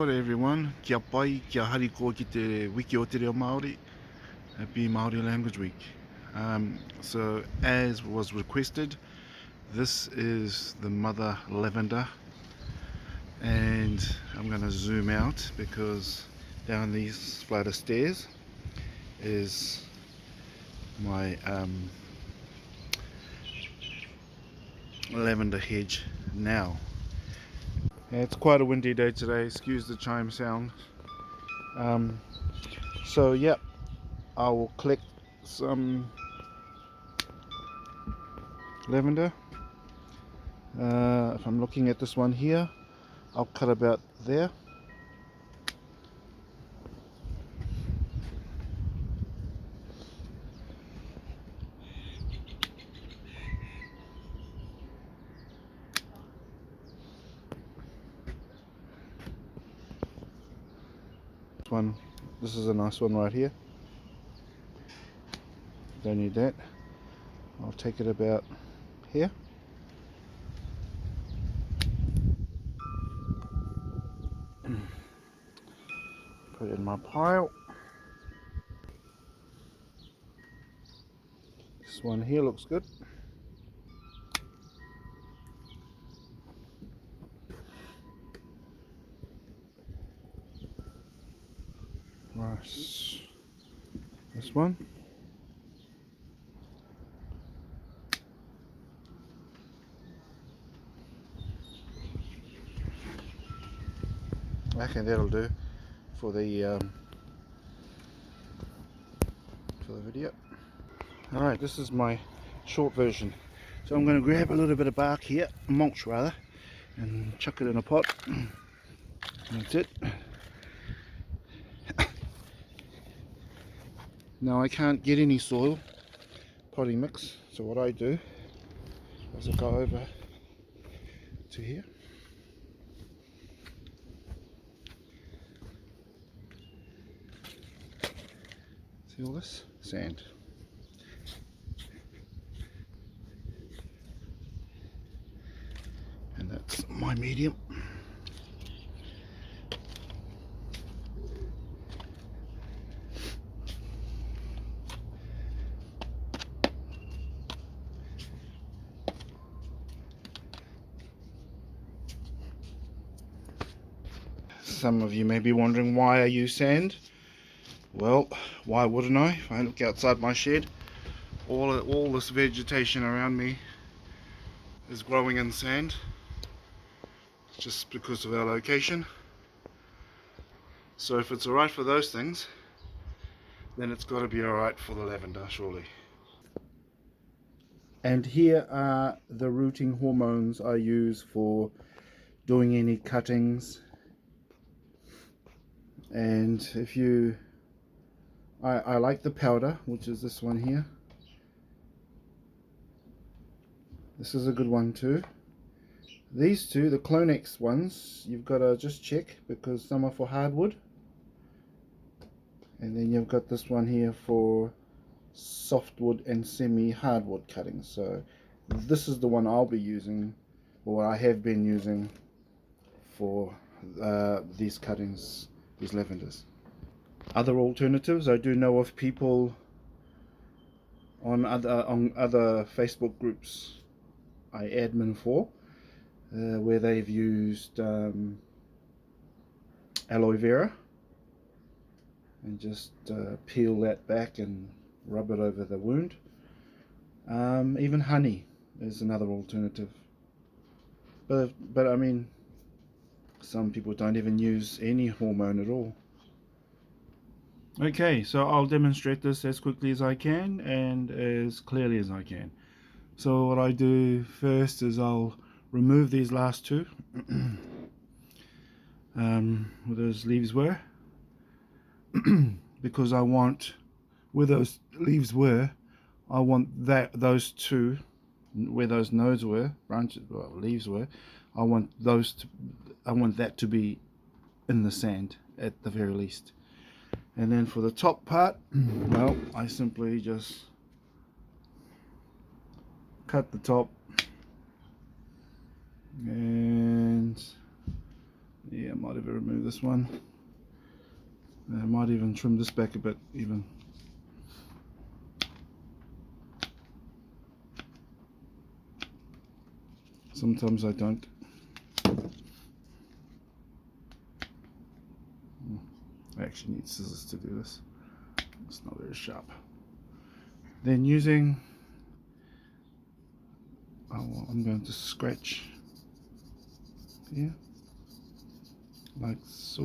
Ora everyone, kia pai, kia hari ko ki te wiki o te reo Māori. Happy Māori Language Week. So as was requested, this is the mother Lavender, and I'm going to zoom out because down these flight of stairs is my lavender hedge now. It's quite a windy day today, excuse the chime sound. Um, so yeah, I will collect some lavender. If I'm looking at this one here, I'll cut about there. This is a nice one right here. Don't need that. I'll take it about here. Put it in my pile. This one here looks good. Nice. This one. Okay, that'll do for the video. All right, this is my short version. So I'm going to grab a little bit of bark here, mulch rather, and chuck it in a pot. That's it. Now I can't get any soil potting mix, so what I do is I go over to here. See all this? Sand. And that's my medium. Some of you may be wondering why I use sand. Well, why wouldn't I? If I look outside my shed, all this vegetation around me is growing in sand, just because of our location. So if it's alright for those things, then it's got to be alright for the lavender, surely. And here are the rooting hormones I use for doing any cuttings. And if you, I like the powder, which is this one here. This is a good one too. These two, the Clonex ones, you've got to just check because some are for hardwood. And then you've got this one here for softwood and semi-hardwood cutting. So this is the one I'll be using, or I have been using for these cuttings, these lavenders. Other alternatives, I do know of people on other Facebook groups I admin for, where they've used aloe vera and just peel that back and rub it over the wound. Even honey is another alternative, but I mean, some people don't even use any hormone at all. Okay, so I'll demonstrate this as quickly as I can and as clearly as I can. So what I do first is I'll remove these last two where those leaves were, because I want, where those leaves were, I want those two, where those nodes were, branches, well, leaves were, I want that to be in the sand at the very least. And then for the top part, well, I simply just cut the top and Yeah, I might even remove this one. I might even trim this back a bit even. Sometimes I don't. I actually need scissors to do this. It's not very sharp. Then using, I'm going to scratch here, like so.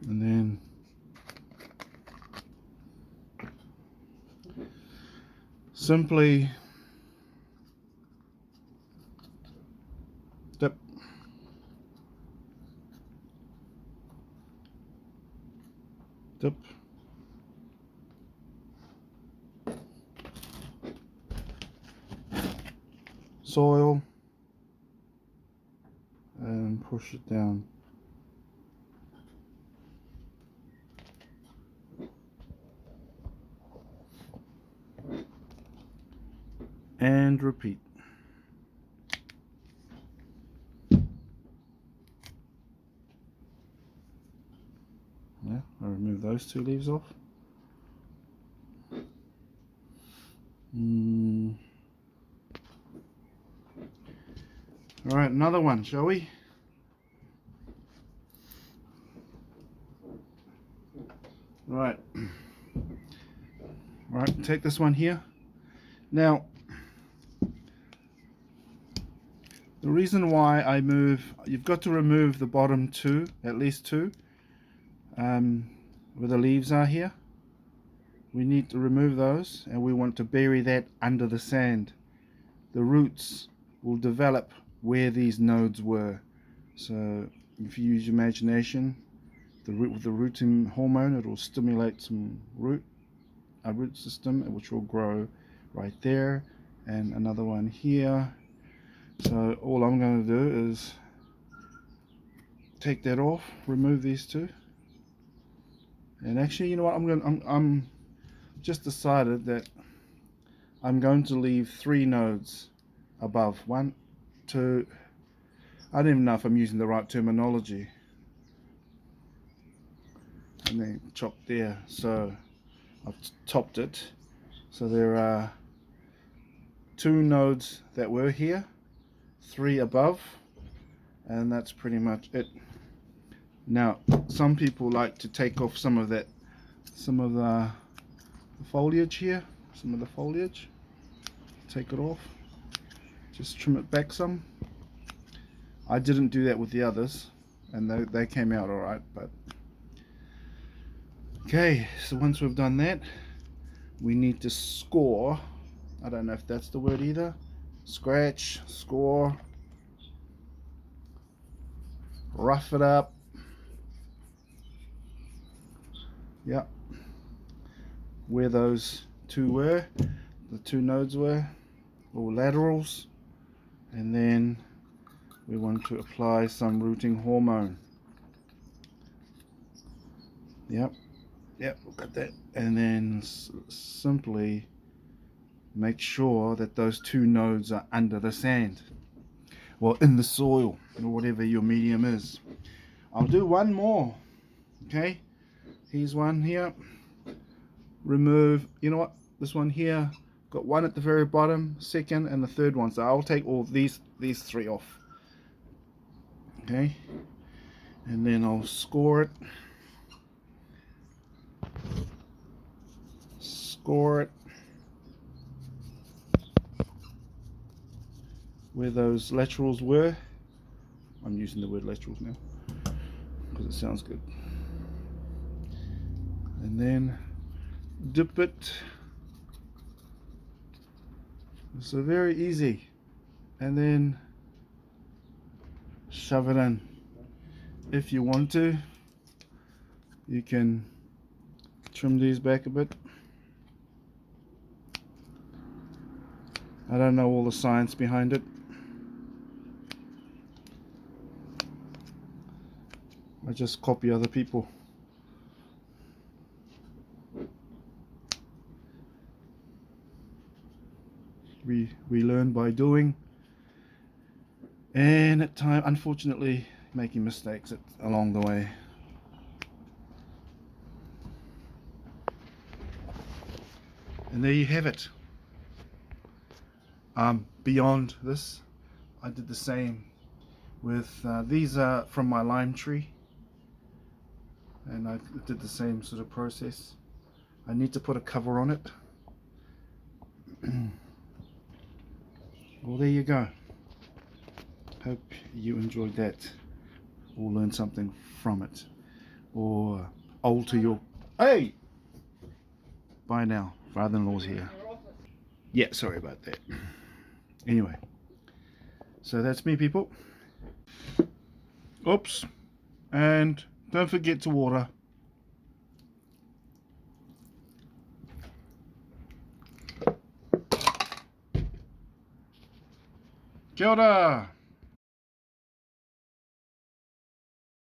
And then simply dip, dip, soil, and push it down. And repeat. Yeah, I'll remove those two leaves off. Alright, another one, shall we? Right. Alright, take this one here. Now, the reason why I move, you've got to remove the bottom two, at least two, where the leaves are here. We need to remove those, and we want to bury that under the sand. The roots will develop where these nodes were. So if you use your imagination, with the rooting hormone, it will stimulate some a root system which will grow right there, and another one here. So all I'm going to do is take that off, remove these two, and actually, you know what, I'm just decided that I'm going to leave 3 nodes above. 1, 2, I don't even know if I'm using the right terminology, and then chop there. So I've topped it, so there are 2 nodes that were here, 3 above, and that's pretty much it. Now some people like to take off some of the foliage here, some of the foliage, take it off, just trim it back some. I didn't do that with the others, and they came out alright. But okay, so once we've done that, we need to score. I don't know if that's the word either. Scratch, score, rough it up. Yep, where those 2 were, the 2 nodes were, or laterals. And then we want to apply some rooting hormone. Yep, look at that. And then simply make sure that those 2 nodes are under the sand, well, in the soil, or whatever your medium is. I'll do one more. Okay, here's one here. Remove, you know what, this one here, got one at the very bottom, second, and the third one. So I'll take all these 3 off. Okay, and then I'll score it. Where those laterals were. I'm using the word laterals now because it sounds good. And then dip it. So very easy. And then shove it in. If you want to, you can trim these back a bit. I don't know all the science behind it. I just copy other people. we learn by doing, and at time, unfortunately, making mistakes along the way. And there you have it. Beyond this, I did the same with these are from my lime tree, and I did the same sort of process. I need to put a cover on it. Well, there you go. Hope you enjoyed that, or learned something from it, or alter your... Hey! Bye now. Father-in-law's here. Yeah, sorry about that. Anyway, so that's me, people. Oops. And don't forget to water. Kia ora.